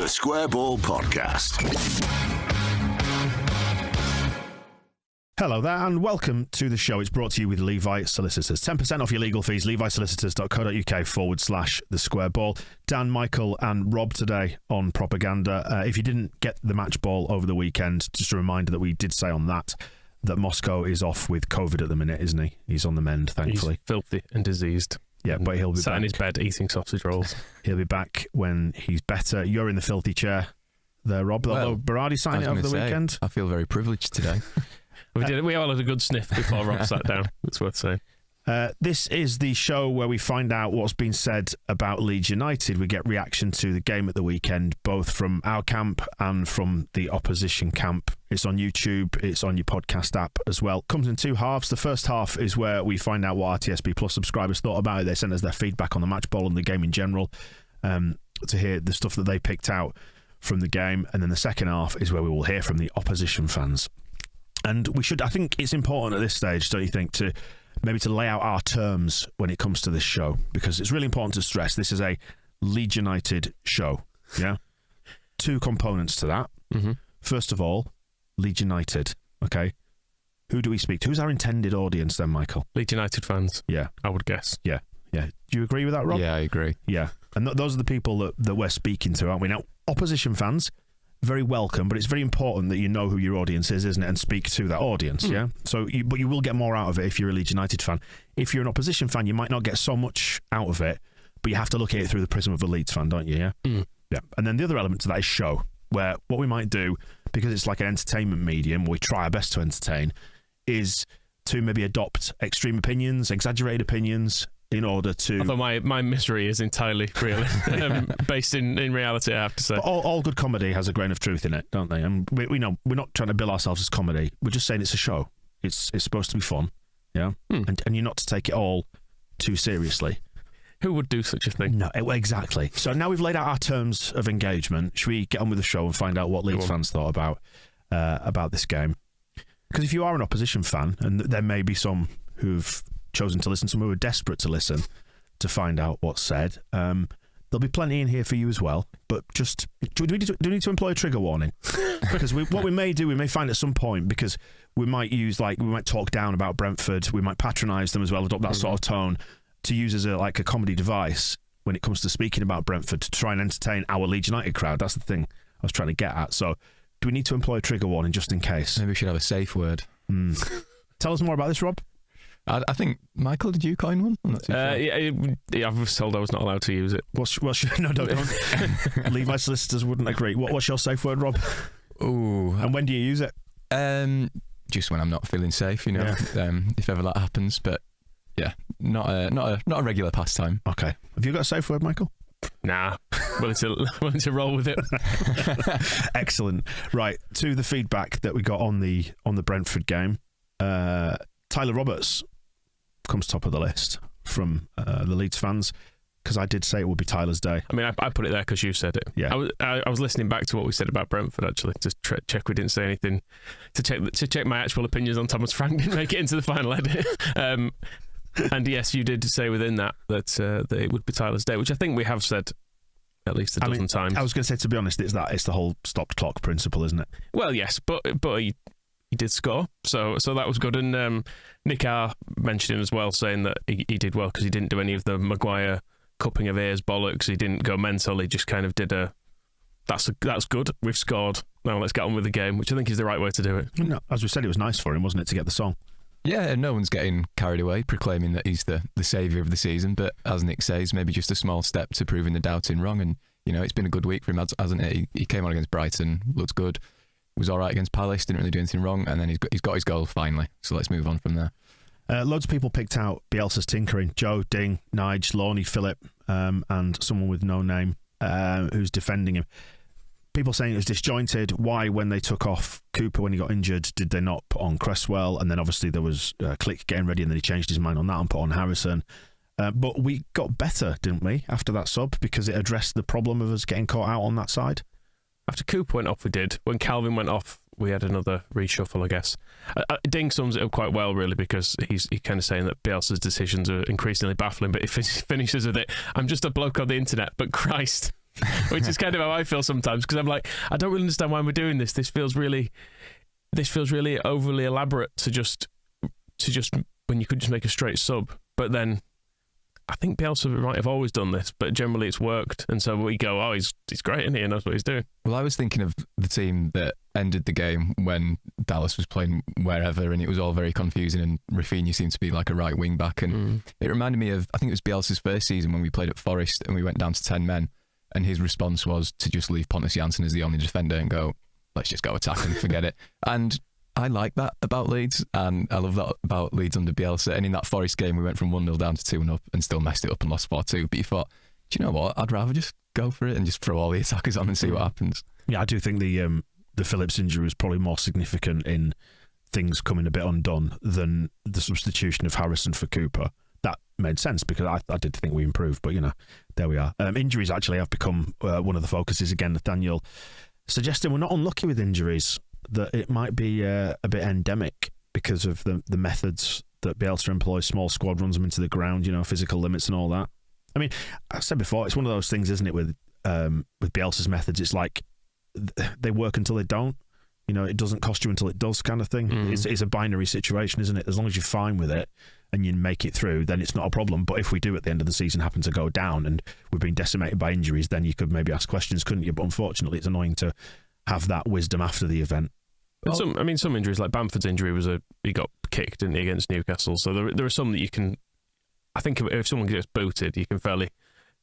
The Square Ball Podcast. Hello there and welcome to the show. It's brought to you with Levi Solicitors. 10% off your legal fees, levisolicitors.co.uk/the square ball. Dan, Michael and Rob today on Propaganda. If you didn't get the match ball over the weekend, just a reminder that we did say on that Moscow is off with COVID at the minute, isn't he? He's on the mend, thankfully. He's filthy and diseased. Yeah, but he'll be sat back. in his bed eating sausage rolls. He'll be back when he's better. You're in the filthy chair there, Rob. Although Berardi signed it over the weekend. I feel very privileged today. We all had a good sniff before Rob sat down. It's worth saying. This is the show where we find out what's been said about Leeds United. We get reaction to the game at the weekend, both from our camp and from the opposition camp. It's on YouTube. It's on your podcast app as well. Comes in two halves. The first half is where we find out what RTSB Plus subscribers thought about it. They sent us their feedback on the match ball and the game in general, to hear the stuff that they picked out from the game. And then the second half is where we will hear from the opposition fans. And I think it's important at this stage, don't you think, to lay out our terms when it comes to this show, because it's really important to stress this is a Leeds United show. Yeah, two components to that. Mm-hmm. First of all, Leeds United. Okay, who do we speak to? Who's our intended audience then, Michael? Leeds United fans. Yeah, I would guess. Yeah. Do you agree with that, Rob? Yeah, I agree. Yeah, and those are the people that we're speaking to, aren't we? Now, opposition fans, very welcome, but it's very important that you know who your audience is, isn't it, and speak to that audience. Yeah. So, but you will get more out of it if you're a Leeds United fan. If you're an opposition fan, you might not get so much out of it, but you have to look at it through the prism of a Leeds fan, don't you? Yeah. Yeah. And then the other element to that is show, where what we might do, because it's like an entertainment medium, we try our best to entertain, is to maybe adopt extreme opinions, exaggerated opinions, in order to... Although my misery is entirely real, based in reality, I have to say. But all good comedy has a grain of truth in it, don't they? And we know we're not trying to bill ourselves as comedy. We're just saying it's a show. It's supposed to be fun, yeah? And you're not to take it all too seriously. Who would do such a thing? No, exactly. So now we've laid out our terms of engagement. Should we get on with the show and find out what Leeds fans thought about this game? Because if you are an opposition fan, and there may be some who've chosen to listen, some who are desperate to listen to find out what's said, there'll be plenty in here for you as well. But just do we need to employ a trigger warning? Because what we may do, we may find at some point, because we might talk down about Brentford, we might patronise them as well, adopt that sort of tone to use as a comedy device when it comes to speaking about Brentford, to try and entertain our Leeds United crowd. That's the thing I was trying to get at. So do we need to employ a trigger warning just in case? Maybe we should have a safe word. Tell us more about this, Rob. I think, Michael, did you coin one? I'm not too sure. Yeah, I was told I was not allowed to use it. No, don't. Levi Solicitors wouldn't agree. What's your safe word, Rob? Ooh. And when do you use it? Just when I'm not feeling safe, if ever that happens. But yeah, not a regular pastime. Okay. Have you got a safe word, Michael? Nah, willing to roll with it. Excellent. Right, to the feedback that we got on the Brentford game. Tyler Roberts comes top of the list from the Leeds fans, because I did say it would be Tyler's day. I mean, I put it there because you said it. Yeah. I was listening back to what we said about Brentford, actually, to check we didn't say anything, to check my actual opinions on Thomas Frank didn't make it into the final edit. And yes, you did say within that it would be Tyler's day, which I think we have said at least a dozen times. I was going to say, to be honest, it's the whole stopped clock principle, isn't it? Well, yes, but he did score, so that was good. And Nick R mentioned as well, saying that he did well because he didn't do any of the Maguire cupping of ears bollocks. He didn't go mental. He just kind of did that's good. We've scored. Now let's get on with the game, which I think is the right way to do it. No, as we said, it was nice for him, wasn't it, to get the song? Yeah, and no one's getting carried away proclaiming that he's the saviour of the season, but as Nick says, maybe just a small step to proving the doubting wrong. And it's been a good week for him, hasn't it? He came on against Brighton, looked good, was all right against Palace, didn't really do anything wrong, and then he's got his goal finally. So let's move on from there. Loads of people picked out Bielsa's tinkering. Joe, Ding, Nige, Lawney, Phillip, and someone with no name who's defending him. People saying it was disjointed. Why, when they took off Cooper when he got injured, did they not put on Cresswell? And then obviously there was Click getting ready, and then he changed his mind on that and put on Harrison. But we got better, didn't we, after that sub, because it addressed the problem of us getting caught out on that side? After Cooper went off, we did. When Calvin went off, we had another reshuffle, I guess. Ding sums it up quite well, really, because he's kind of saying that Bielsa's decisions are increasingly baffling, but he finishes with it. I'm just a bloke on the internet, but Christ, which is kind of how I feel sometimes, because I'm like, I don't really understand why we're doing this. This feels really overly elaborate to just when you could just make a straight sub. But then I think Bielsa might have always done this, but generally it's worked, and so we go, oh, he's great, isn't he? He knows what he's doing. Well, I was thinking of the team that ended the game when Dallas was playing wherever, and it was all very confusing, and Rafinha seemed to be like a right wing back, and it reminded me of, I think it was Bielsa's first season when we played at Forest and we went down to 10 men, and his response was to just leave Pontus Jansson as the only defender and go, let's just go attack and forget it. And I like that about Leeds, and I love that about Leeds under Bielsa. And in that Forest game, we went from 1-0 down to 2-0 up and still messed it up and lost 4-2. But you thought, do you know what? I'd rather just go for it and just throw all the attackers on and see what happens. Yeah, I do think the Phillips injury was probably more significant in things coming a bit undone than the substitution of Harrison for Cooper. That made sense because I did think we improved, but there we are. Injuries actually have become one of the focuses again. Nathaniel suggesting we're not unlucky with injuries, that it might be a bit endemic because of the methods that Bielsa employs. Small squad, runs them into the ground, physical limits and all that. I mean, I said before, it's one of those things, isn't it, with Bielsa's methods? It's like they work until they don't. It doesn't cost you until it does, kind of thing. It's a binary situation, isn't it? As long as you're fine with it and you make it through, then it's not a problem. But if we do at the end of the season happen to go down and we've been decimated by injuries, then you could maybe ask questions, couldn't you? But unfortunately, it's annoying to have that wisdom after the event. Well, some injuries, like Bamford's injury, he got kicked, didn't he, against Newcastle. So there are some that you can, I think if someone gets booted, you can fairly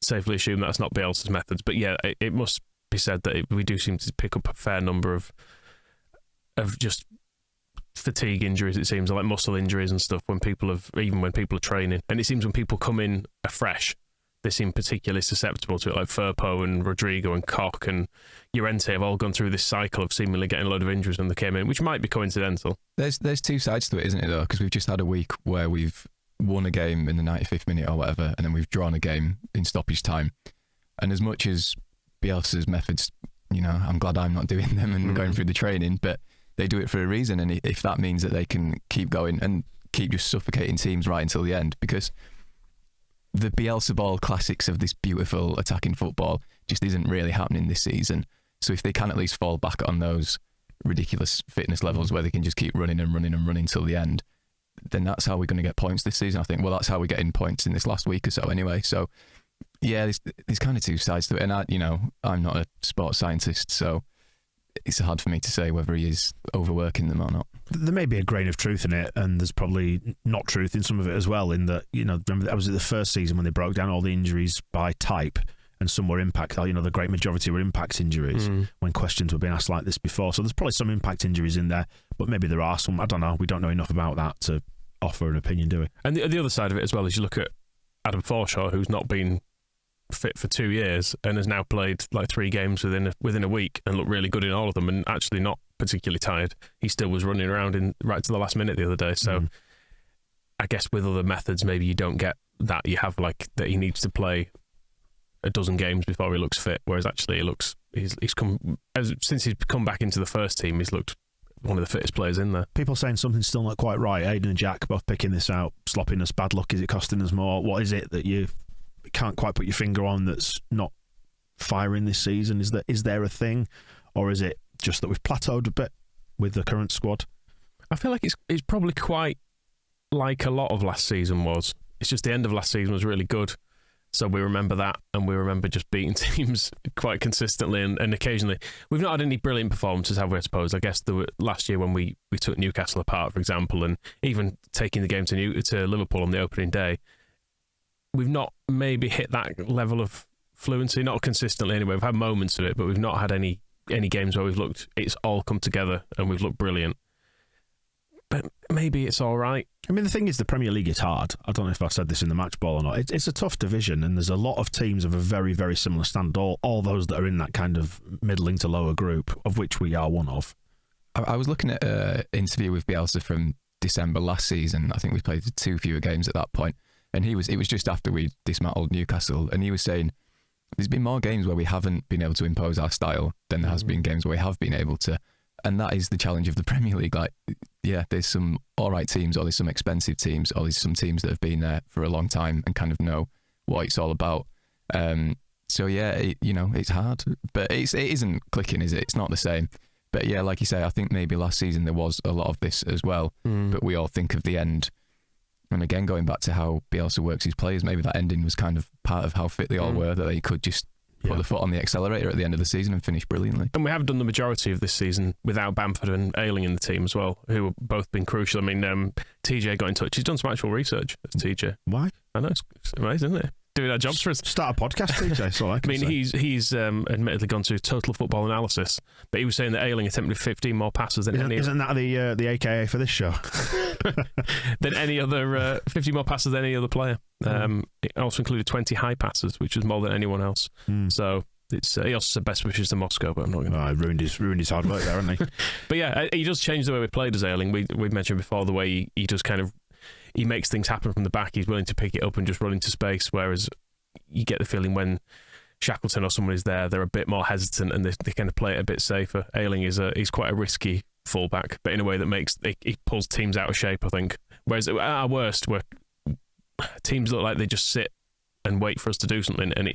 safely assume that's not Bielsa's methods. But yeah, it must be said that we do seem to pick up a fair number of just fatigue injuries, it seems, like muscle injuries and stuff when people are training. And it seems when people come in afresh, they seem particularly susceptible to it, like Firpo and Rodrigo and Koch and Llorente have all gone through this cycle of seemingly getting a load of injuries when they came in, which might be coincidental. There's two sides to it, isn't it, though? Because we've just had a week where we've won a game in the 95th minute or whatever, and then we've drawn a game in stoppage time. And as much as Bielsa's methods, I'm glad I'm not doing them and going through the training, but they do it for a reason. And if that means that they can keep going and keep just suffocating teams right until the end, because the Bielsa ball classics of this beautiful attacking football just isn't really happening this season. So if they can at least fall back on those ridiculous fitness levels where they can just keep running and running and running till the end, then that's how we're going to get points this season, I think. Well, that's how we're getting points in this last week or so anyway. So yeah, there's kind of two sides to it. And I'm not a sports scientist, so it's hard for me to say whether he is overworking them or not. There may be a grain of truth in it, and there's probably not truth in some of it as well, in that, remember that was the first season when they broke down all the injuries by type, and some were impact, the great majority were impact injuries when questions were being asked like this before. So there's probably some impact injuries in there, but maybe there are some, I don't know, we don't know enough about that to offer an opinion, do we? And the other side of it as well is you look at Adam Forshaw, who's not been fit for 2 years and has now played like 3 games within a week and looked really good in all of them and actually not particularly tired. He still was running around right to the last minute the other day. So I guess with other methods, maybe you don't get that. You have like that he needs to play a dozen games before he looks fit, whereas actually since he's come back into the first team, he's looked one of the fittest players in there. People saying something's still not quite right. Aidan and Jack both picking this out. Sloppiness, bad luck, is it costing us more? What is it that you can't quite put your finger on that's not firing this season? Is there a thing, or is it just that we've plateaued a bit with the current squad? I feel like it's probably quite like a lot of last season was. It's just the end of last season was really good, so we remember that, and we remember just beating teams quite consistently and occasionally. We've not had any brilliant performances, have we, I suppose? I guess last year when we took Newcastle apart, for example, and even taking the game to Liverpool on the opening day, we've not maybe hit that level of fluency, not consistently anyway. We've had moments of it, but we've not had any games where it's all come together and we've looked brilliant. But maybe it's all right. I mean, the thing is, the Premier League is hard. I don't know if I said this in the match ball or not. It's a tough division, and there's a lot of teams of a very, very similar standard, all those that are in that kind of middling to lower group, of which we are one of. I was looking at an interview with Bielsa from December last season. I think we played 2 fewer games at that point. And it was just after we dismantled Newcastle, and he was saying there's been more games where we haven't been able to impose our style than there has been games where we have been able to. And that is the challenge of the Premier League. Like, yeah, there's some all right teams, or there's some expensive teams, or there's some teams that have been there for a long time and kind of know what it's all about. So yeah, it's hard, but it isn't clicking, is it? It's not the same. But yeah, like you say, I think maybe last season there was a lot of this as well. But we all think of the end. And again, going back to how Bielsa works his players, maybe that ending was kind of part of how fit they all were, that they could just put the foot on the accelerator at the end of the season and finish brilliantly. And we have done the majority of this season without Bamford and Ayling in the team as well, who have both been crucial. I mean, TJ got in touch. He's done some actual research, TJ. Why? I know, it's amazing, isn't it? Doing our jobs for us. Start a podcast, TJ. So I mean, he's admittedly gone to Total Football Analysis, but he was saying that Ayling attempted 15 more passes than any. Isn't that the AKA for this show? than any other 50 more passes than any other player. It also included 20 high passes, which was more than anyone else. So it's he also said best wishes to Moscow, but I'm not going to. Ruined his hard work there, hasn't he? But yeah, he does change the way we played as Ayling. We mentioned before the way he does kind of. He makes things happen from the back. He's willing to pick it up and just run into space, whereas you get the feeling when Shackleton or someone is there, they're a bit more hesitant and they kind of play it a bit safer. Ayling he's quite a risky fullback, but in a way that he pulls teams out of shape, I think. Whereas at our worst, where teams look like they just sit and wait for us to do something, and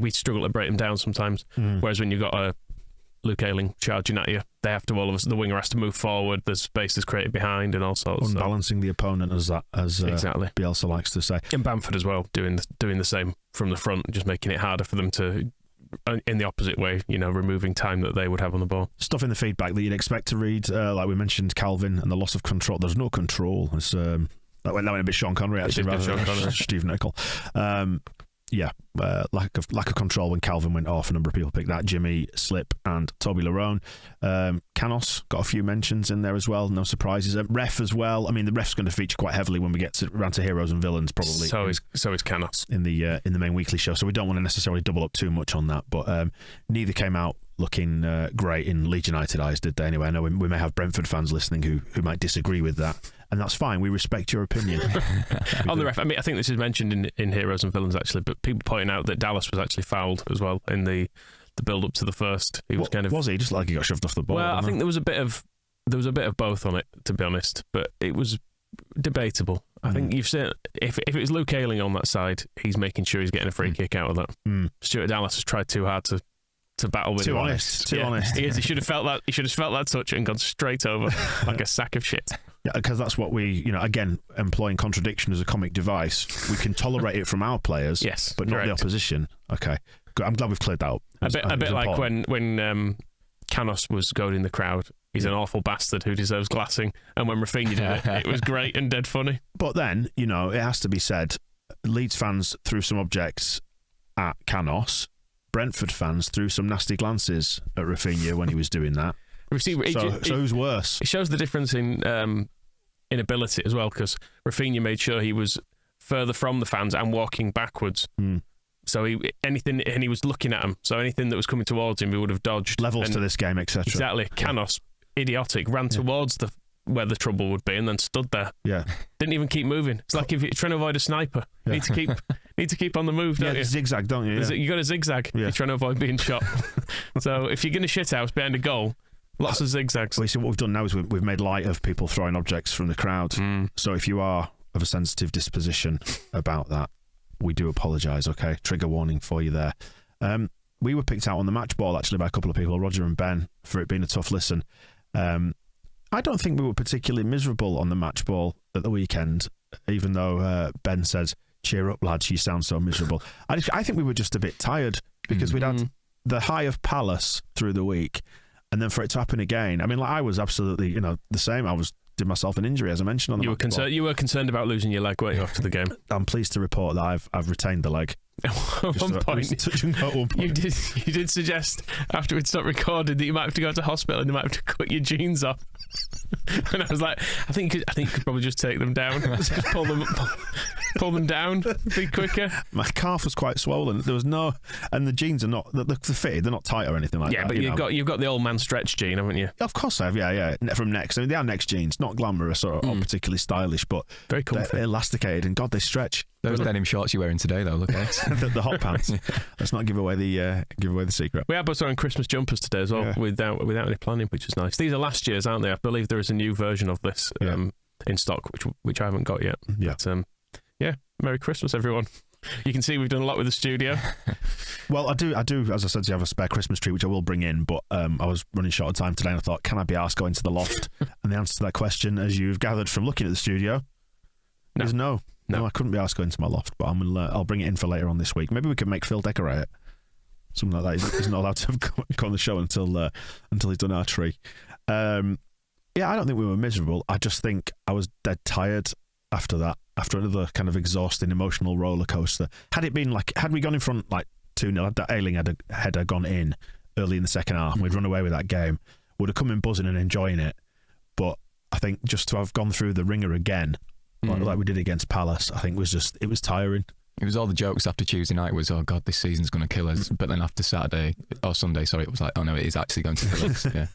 we struggle to break them down sometimes. Whereas when you've got a Luke Ayling charging at you, they have to the winger has to move forward. There's space is created behind and all sorts. Unbalancing the opponent, as exactly Bielsa likes to say. And Bamford as well, doing the same from the front, just making it harder for them to, in the opposite way, removing time that they would have on the ball. Stuff in the feedback that you'd expect to read, like we mentioned, Calvin and the loss of control. There's no control. It's, that went a bit Sean Connery actually, rather than Steve Nicol. Lack of control when Calvin went off. A number of people picked that. Jimmy, Slip and Toby Larone. Canos got a few mentions in there as well. No surprises. Ref as well. I mean, the ref's going to feature quite heavily when we get around to heroes and villains, probably. So is Canos in the main weekly show. So we don't want to necessarily double up too much on that. But neither came out looking great in Leeds United eyes, did they? Anyway, I know we may have Brentford fans listening who might disagree with that. And that's fine. We respect your opinion. On the ref, I mean, I think this is mentioned in Heroes and Villains actually, but people pointing out that Dallas was actually fouled as well in the build up to the first. He was was he just like he got shoved off the ball? Well, I think there was a bit of both on it, to be honest, but it was debatable. I think you've said if it was Luke Ayling on that side, he's making sure he's getting a free kick out of that. Stuart Dallas has tried too hard to battle with him. Too honest. He should have felt that. He should have felt that touch and gone straight over like a sack of shit. Yeah, because that's what we, again, employing contradiction as a comic device. We can tolerate it from our players, yes, but not the opposition. Okay, good. I'm glad we've cleared that up. A bit like when Canos was goading the crowd. He's an awful bastard who deserves glassing. And when Rafinha did it was great and dead funny. But then, it has to be said, Leeds fans threw some objects at Canos. Brentford fans threw some nasty glances at Rafinha when he was doing that. So who's worse? It shows the difference in ability as well, because Rafinha made sure he was further from the fans and walking backwards. So he was looking at them. So anything that was coming towards him, he would have dodged. Levels to this game, etc. Exactly. Canos, idiotic, ran towards where the trouble would be and then stood there. Yeah. Didn't even keep moving. It's like if you're trying to avoid a sniper. You need to keep on the move, don't you? Zigzag, don't you? Yeah. You got to zigzag if you're trying to avoid being shot. So if you're going to shit house behind a goal, lots of zigzags. Well, see, what we've done now is we've made light of people throwing objects from the crowd. So if you are of a sensitive disposition about that, we do apologise, okay? Trigger warning for you there. We were picked out on the match ball, actually, by a couple of people, Roger and Ben, for it being a tough listen. I don't think we were particularly miserable on the match ball at the weekend, even though Ben said, cheer up, lads, you sound so miserable. I think we were just a bit tired because we'd had the high of Palace through the week, and then for it to happen again. I mean, I was absolutely, the same. I did myself an injury, as I mentioned on the match ball. You were concerned about losing your leg, weren't you, after the game? I'm pleased to report that I've retained the leg. At one point, you did suggest after we'd stopped recording that you might have to go to hospital and you might have to cut your jeans off. And I was like, I think you could probably just take them down, just pull them down, be quicker. My calf was quite swollen. There was and the jeans are not the fitted. They're not tight or anything like that. Yeah, but you've got the old man stretch gene, haven't you? Of course I have. Yeah. From Next, I mean, they are Next jeans, not glamorous or particularly stylish, but very comfy, they're elasticated, and God, they stretch. Those denim shorts you're wearing today, though, look at the hot pants. Let's not give away the secret. We are both wearing Christmas jumpers today as well, without any planning, which is nice. These are last year's, aren't they? I believe there is a new version of this in stock, which I haven't got yet. Yeah. But, Merry Christmas, everyone. You can see we've done a lot with the studio. Well, I do, as I said, to have a spare Christmas tree, which I will bring in, but I was running short of time today and I thought, can I be asked going to the loft? And the answer to that question, as you've gathered from looking at the studio, is no. No, I couldn't be asked going to my loft, but I'll bring it in for later on this week. Maybe we could make Phil decorate it. Something like that. He's not allowed to go on the show until he's done our tree. Yeah, I don't think we were miserable. I just think I was dead tired after that, after another kind of exhausting emotional roller coaster. Had we gone in front like 2-0, had Ayling header gone in early in the second half, and we'd run away with that game, would have come in buzzing and enjoying it. But I think just to have gone through the ringer again, like we did against Palace, I think it was tiring. It was all the jokes after Tuesday night was, oh God, this season's going to kill us. But then after Sunday, it was like, oh no, it is actually going to kill us. Yeah.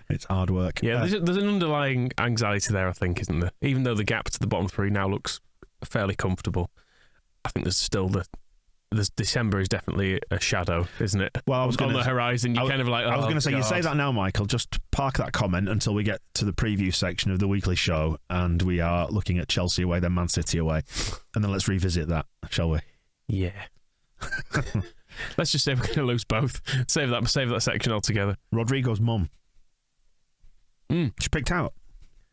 It's hard work. Yeah, there's an underlying anxiety there, I think, isn't there? Even though the gap to the bottom three now looks fairly comfortable, I think there's still December is definitely a shadow, isn't it? Well, on the horizon, you're kind of like, oh, I was going to say, you say that now, Michael, just park that comment until we get to the preview section of the weekly show and we are looking at Chelsea away, then Man City away. And then let's revisit that, shall we? Yeah. Let's just say we're going to lose both. Save that section altogether. Rodrigo's mum. She picked out.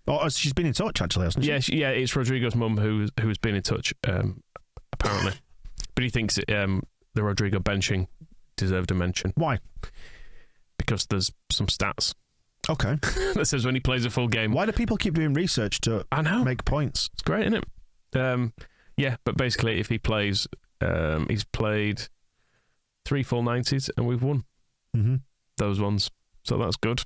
Oh, she's been in touch, actually, hasn't she? Yeah, it's Rodrigo's mum who's been in touch, apparently. But he thinks the Rodrigo benching deserved a mention. Why? Because there's some stats. Okay. That says when he plays a full game. Why do people keep doing research to make points? It's great, isn't it? Yeah, but basically if he plays, he's played 3 full 90s and we've won those ones. So that's good.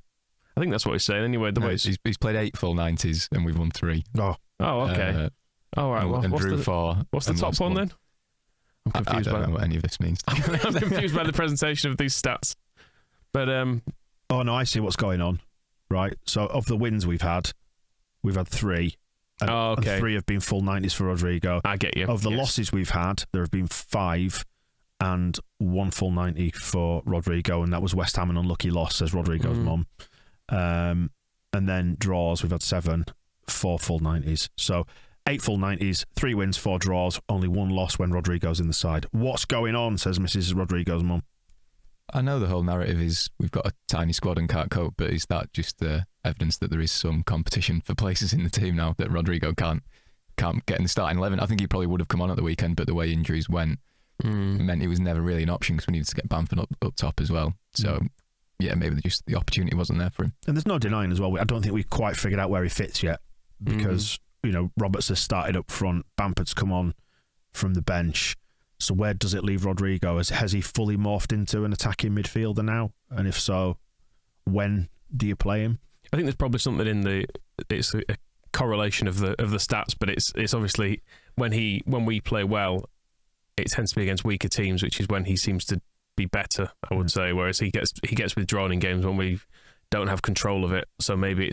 I think that's what he's saying anyway. He's played 8 full 90s and we've won 3. Oh, okay. All right. Well, and drew 4. What's the top one then? I'm confused I don't know what any of this means. I'm confused by the presentation of these stats. But oh no, I see what's going on. Right. So of the wins we've had 3. And 3 have been full 90s for Rodrigo. I get you. Of the losses we've had, there have been 5 and 1 full 90 for Rodrigo, and that was West Ham, an unlucky loss, says Rodrigo's mum. And then draws, we've had 7, 4 full 90s. So 8 full 90s, 3 wins, 4 draws, only 1 loss when Rodrigo's in the side. What's going on, says Mrs. Rodrigo's mum. I know the whole narrative is we've got a tiny squad and can't cope, but is that just the evidence that there is some competition for places in the team now, that Rodrigo can't get in the starting 11? I think he probably would have come on at the weekend, but the way injuries went meant he was never really an option because we needed to get Bamford up top as well. So, yeah, maybe just the opportunity wasn't there for him. And there's no denying as well, I don't think we've quite figured out where he fits yet because... Roberts has started up front. Bamford's come on from the bench. So where does it leave Rodrigo? Has he fully morphed into an attacking midfielder now? And if so, when do you play him? I think there's probably something in it's a correlation of the stats, but it's obviously when we play well, it tends to be against weaker teams, which is when he seems to be better, I would say. Whereas he gets withdrawn in games when we don't have control of it. So maybe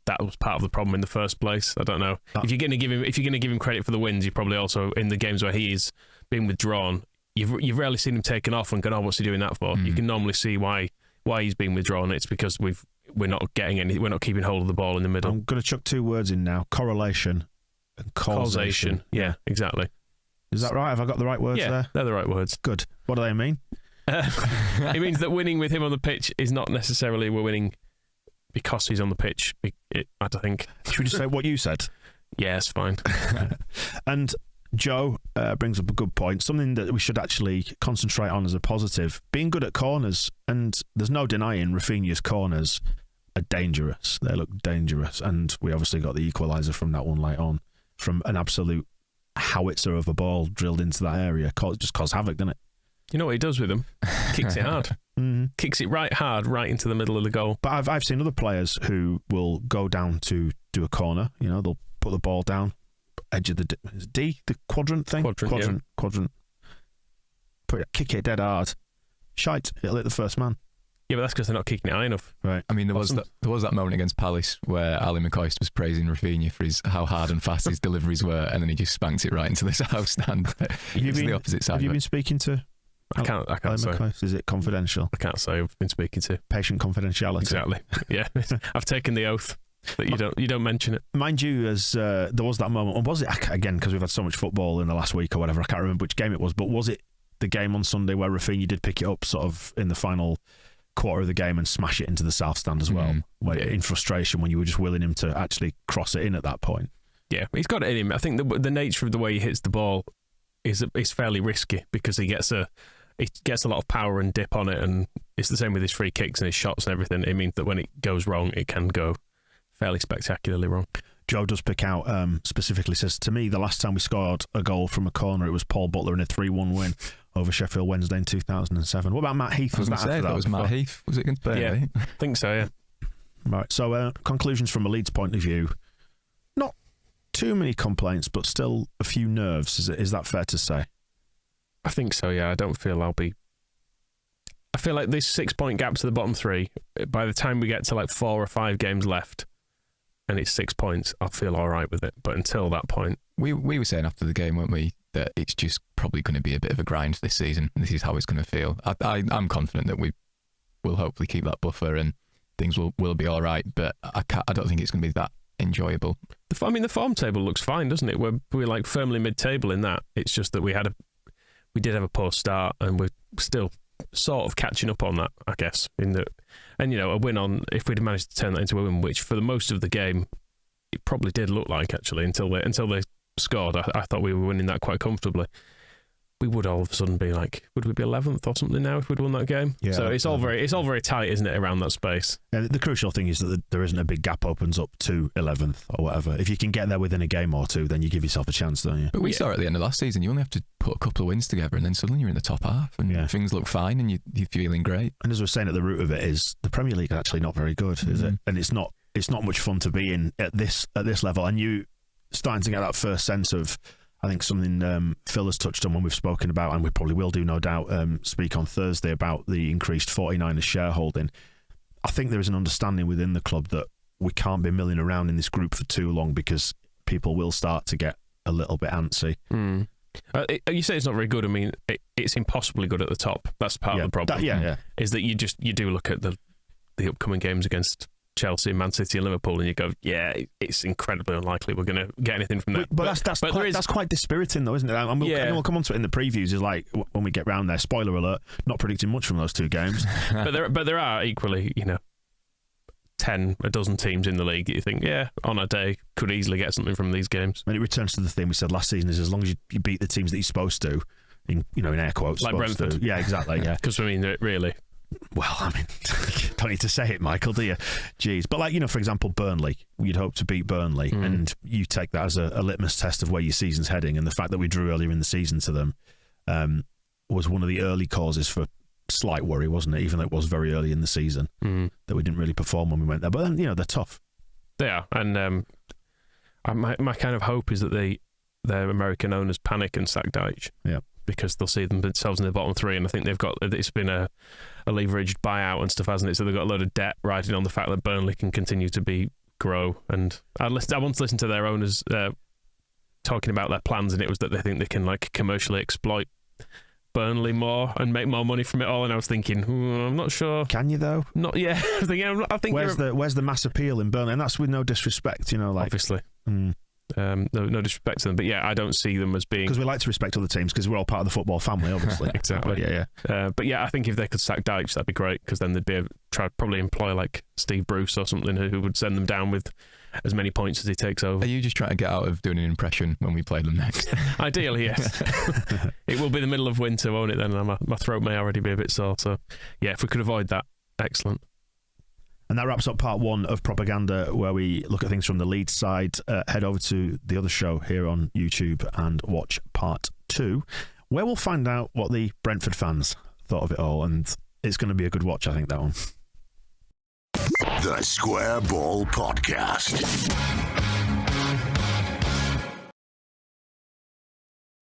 that was part of the problem in the first place. I don't know. If you're going to give him credit for the wins, you probably also in the games where he's been withdrawn, you've rarely seen him taken off and gone, oh, what's he doing that for? You can normally see why he's been withdrawn. It's because we're not keeping hold of the ball in the middle. I'm going to chuck 2 words in now: correlation and causation. Yeah, exactly. Is that right? Have I got the right words there? Yeah, they're the right words. Good. What do they mean? It means that winning with him on the pitch is not necessarily we're winning because he's on the pitch. I think. Should we just say what you said? Yeah, it's fine. And Joe brings up a good point, something that we should actually concentrate on as a positive. Being good at corners, and there's no denying Rafinha's corners are dangerous. They look dangerous, and we obviously got the equaliser from that one late on, from an absolute howitzer of a ball drilled into that area. Just cause havoc, doesn't it? You know what he does with them? Kicks it hard. Kicks it right hard, right into the middle of the goal. But I've seen other players who will go down to do a corner. They'll put the ball down, edge of the quadrant thing? Quadrant. Kick it dead hard. Shite, it'll hit the first man. Yeah, but that's because they're not kicking it high enough. Right. I mean, there was that moment against Palace where Ali McCoist was praising Rafinha for how hard and fast his deliveries were, and then he just spanked it right into the south stand. The opposite side. Have you been speaking to? I can't say. Is it confidential? I can't say I've been speaking to. Patient confidentiality. Exactly. Yeah. I've taken the oath. that you don't mention it. Mind you, as there was that moment, or was it, again, because we've had so much football in the last week or whatever, I can't remember which game it was, but was it the game on Sunday where Rafinha did pick it up sort of in the final quarter of the game and smash it into the south stand as well, in frustration, when you were just willing him to actually cross it in at that point? Yeah, he's got it in him. I think the nature of the way he hits the ball is fairly risky, because he gets a lot of power and dip on it, and it's the same with his free kicks and his shots and everything. It means that when it goes wrong, it can go fairly spectacularly wrong. Joe does pick out, specifically says, to me, the last time we scored a goal from a corner, it was Paul Butler in a 3-1 win over Sheffield Wednesday in 2007. What about Matt Heath? Was that was Matt Heath. Was it against Burnley? Yeah, I think so, yeah. Right, so conclusions from a Leeds point of view. Not too many complaints, but still a few nerves. Is that fair to say? I think so, yeah. I feel like this 6-point gap to the bottom three, by the time we get to like 4 or 5 games left and it's 6 points, I'll feel all right with it. But until that point... We were saying after the game, weren't we, that it's just probably going to be a bit of a grind this season. This is how it's going to feel. I'm confident that we will hopefully keep that buffer and things will be all right, but I don't think it's going to be that enjoyable. The form table looks fine, doesn't it? We're like firmly mid-table in that. It's just that we did have a poor start, and we're still sort of catching up on that, I guess. A win on, if we'd managed to turn that into a win, which for the most of the game it probably did look like, actually, until they scored. I thought we were winning that quite comfortably. We would all of a sudden be like, would we be 11th or something now if we'd won that game? Yeah, so it's all very tight, isn't it, around that space? Yeah, the crucial thing is that there isn't a big gap opens up to 11th or whatever. If you can get there within a game or two, then you give yourself a chance, don't you? But we saw at the end of last season, you only have to put a couple of wins together, and then suddenly you're in the top half, and things look fine, and you're feeling great. And as we're saying, at the root of it is the Premier League is actually not very good, is it? And it's not much fun to be in at this level. And you starting to get that first sense of, I think, something Phil has touched on when we've spoken about, and we probably will do, no doubt, speak on Thursday about the increased 49ers shareholding. I think there is an understanding within the club that we can't be milling around in this group for too long, because people will start to get a little bit antsy. You say it's not very good. I mean, it's impossibly good at the top. That's part of the problem. Is that you do look at the upcoming games against Chelsea, Man City and Liverpool, and you go, yeah, it's incredibly unlikely we're going to get anything from that. But that's quite dispiriting, though, isn't it? And we'll come on to it in the previews. Is like, when we get round there, spoiler alert, not predicting much from those two games. but there are equally, a dozen teams in the league that you think, yeah, on a day, could easily get something from these games. And it returns to the thing we said last season, is as long as you beat the teams that you're supposed to, in air quotes, like Brentford. Yeah, exactly. Yeah, because really. Well, I mean, don't need to say it, Michael, do you? Jeez. But for example, Burnley, you'd hope to beat Burnley, and you take that as a litmus test of where your season's heading, and the fact that we drew earlier in the season to them was one of the early causes for slight worry, wasn't it? Even though it was very early in the season that we didn't really perform when we went there. But then, they're tough. They are. And my kind of hope is that their American owners panic and sack Deitch. Yeah. Because they'll see themselves in the bottom three, and I think it's been a leveraged buyout and stuff, hasn't it? So they've got a load of debt riding on the fact that Burnley can continue to grow. And I want to listen to their owners talking about their plans, and it was that they think they can commercially exploit Burnley more and make more money from it all. And I was thinking, I'm not sure. Can you though? Not yeah. I think where's the mass appeal in Burnley? And that's with no disrespect, obviously. No disrespect to them, but yeah, I don't see them as being, because we like to respect other teams because we're all part of the football family, obviously. Exactly. But yeah, I think if they could sack Deitch, that'd be great, because then they'd be able to probably employ like Steve Bruce or something, who would send them down with as many points as he takes over. Are you just trying to get out of doing an impression when we play them next? Ideally, yes. It will be the middle of winter, won't it? Then my throat may already be a bit sore. So yeah, if we could avoid that, excellent. And that wraps up part one of Propaganda, where we look at things from the Leeds side. Head over to the other show here on YouTube and watch part two, where we'll find out what the Brentford fans thought of it all. And it's going to be a good watch, I think, that one. The Square Ball Podcast.